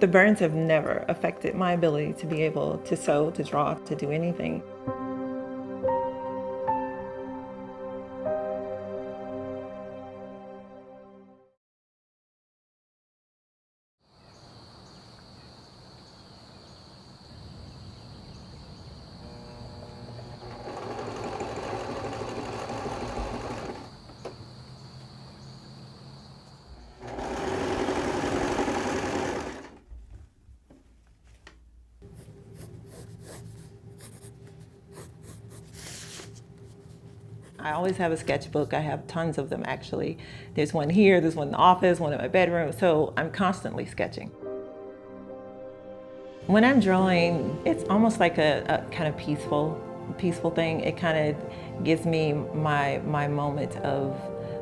The burns have never affected my ability to be able to sew, to draw, to do anything. I always have a sketchbook. I have tons of them, actually. There's one here, there's one in the office, one in my bedroom, so I'm constantly sketching. When I'm drawing, it's almost like a kind of peaceful thing. It kind of gives me my moment of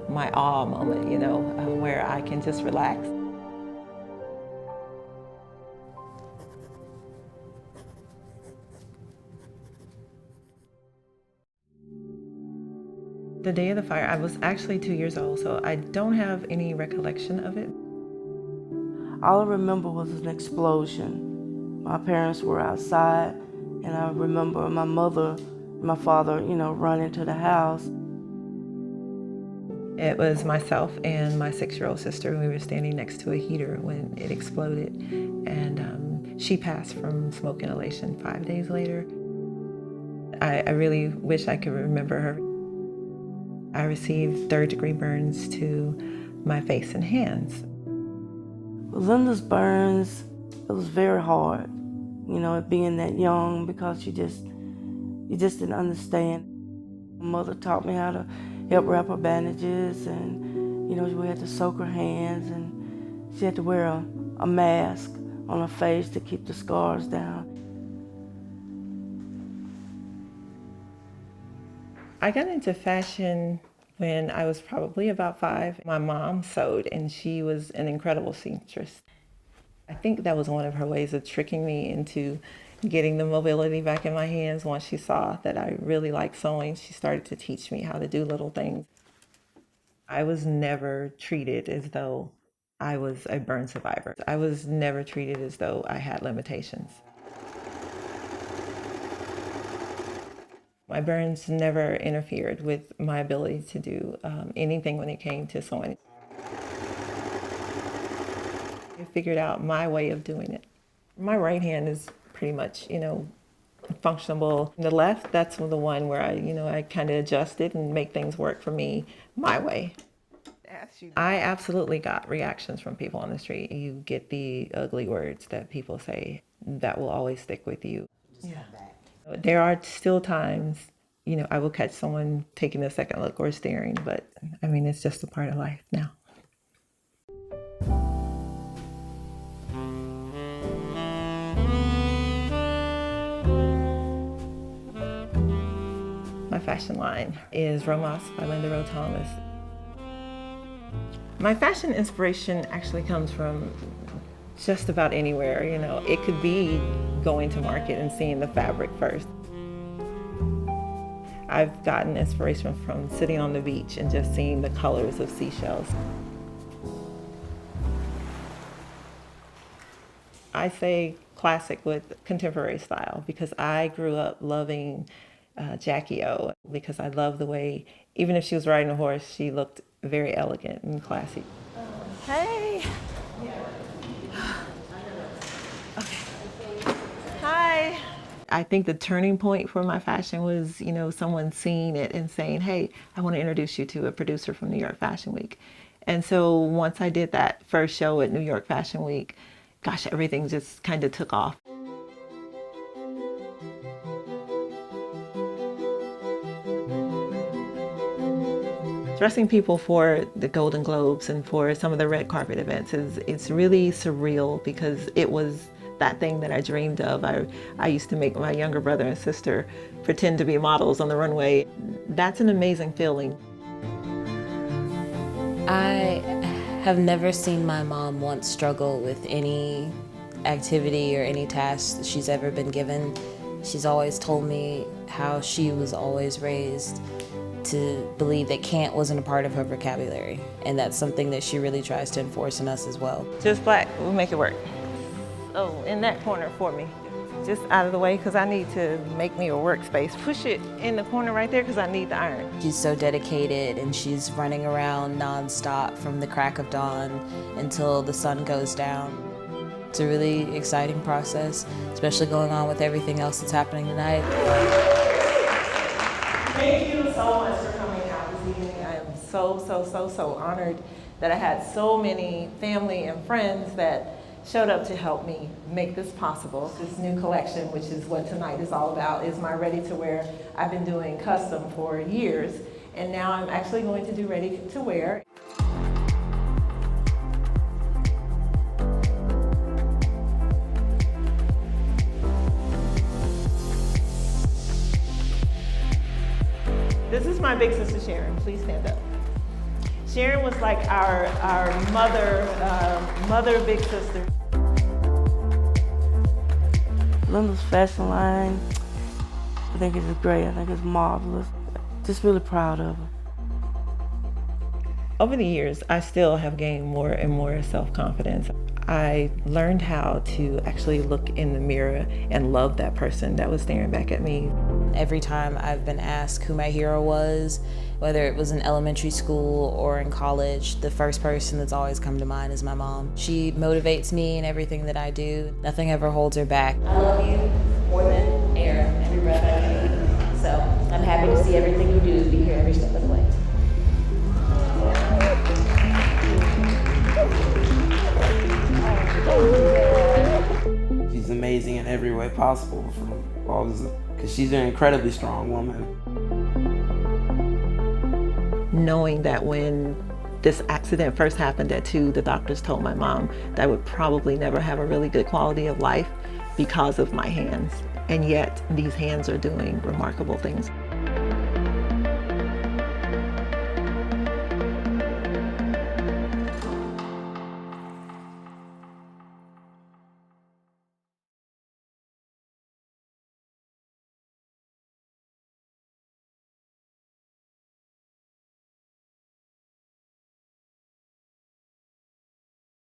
my awe moment, you know, where I can just relax. The day of the fire, I was actually 2 years old, so I don't have any recollection of it. All I remember was an explosion. My parents were outside, and I remember my mother, my father, running to the house. It was myself and my 6-year-old sister. We were standing next to a heater when it exploded, and she passed from smoke inhalation 5 days later. I really wish I could remember her. I received 3rd-degree burns to my face and hands. Linda's burns, it was very hard, being that young, because you just didn't understand. My mother taught me how to help wrap her bandages, and we had to soak her hands, and she had to wear a mask on her face to keep the scars down. I got into fashion when I was probably about 5. My mom sewed, and she was an incredible seamstress. I think that was one of her ways of tricking me into getting the mobility back in my hands. Once she saw that I really liked sewing, she started to teach me how to do little things. I was never treated as though I was a burn survivor. I was never treated as though I had limitations. My burns never interfered with my ability to do anything when it came to sewing. I figured out my way of doing it. My right hand is pretty much, functional. The left, that's the one where I kind of adjust it and make things work for me my way. I absolutely got reactions from people on the street. You get the ugly words that people say that will always stick with you. Yeah. There are still times, I will catch someone taking a second look or staring, but I mean, it's just a part of life now. My fashion line is Rowe by Rowe Thomas. My fashion inspiration actually comes from just about anywhere, It could be going to market and seeing the fabric first. I've gotten inspiration from sitting on the beach and just seeing the colors of seashells. I say classic with contemporary style because I grew up loving Jackie O, because I love the way, even if she was riding a horse, she looked very elegant and classy. Hey. Okay. Hi. I think the turning point for my fashion was, someone seeing it and saying, hey, I want to introduce you to a producer from New York Fashion Week. And so once I did that first show at New York Fashion Week, gosh, everything just kind of took off. Dressing people for the Golden Globes and for some of the red carpet events it's really surreal, because it was that thing that I dreamed of. I used to make my younger brother and sister pretend to be models on the runway. That's an amazing feeling. I have never seen my mom once struggle with any activity or any task she's ever been given. She's always told me how she was always raised to believe that can't wasn't a part of her vocabulary, and that's something that she really tries to enforce in us as well. Just black, we'll make it work. in that corner for me. Just out of the way because I need to make me a workspace. Push it in the corner right there because I need the iron. She's so dedicated and she's running around nonstop from the crack of dawn until the sun goes down. It's a really exciting process, especially going on with everything else that's happening tonight. Thank you so much for coming out this evening. I am so honored that I had so many family and friends that showed up to help me make this possible. This new collection, which is what tonight is all about, is my ready-to-wear. I've been doing custom for years, and now I'm actually going to do ready-to-wear. This is my big sister Sharon. Please stand up. Sharon was like our mother big sister. Linda's fashion line, I think it's great. I think it's marvelous. Just really proud of her. Over the years, I still have gained more and more self-confidence. I learned how to actually look in the mirror and love that person that was staring back at me. Every time I've been asked who my hero was, whether it was in elementary school or in college, the first person that's always come to mind is my mom. She motivates me in everything that I do. Nothing ever holds her back. I love you more than air, every breath I take. So I'm happy to see everything you do, be here every step of the way. She's amazing in every way possible, because she's an incredibly strong woman. Knowing that when this accident first happened at 2, the doctors told my mom that I would probably never have a really good quality of life because of my hands. And yet these hands are doing remarkable things.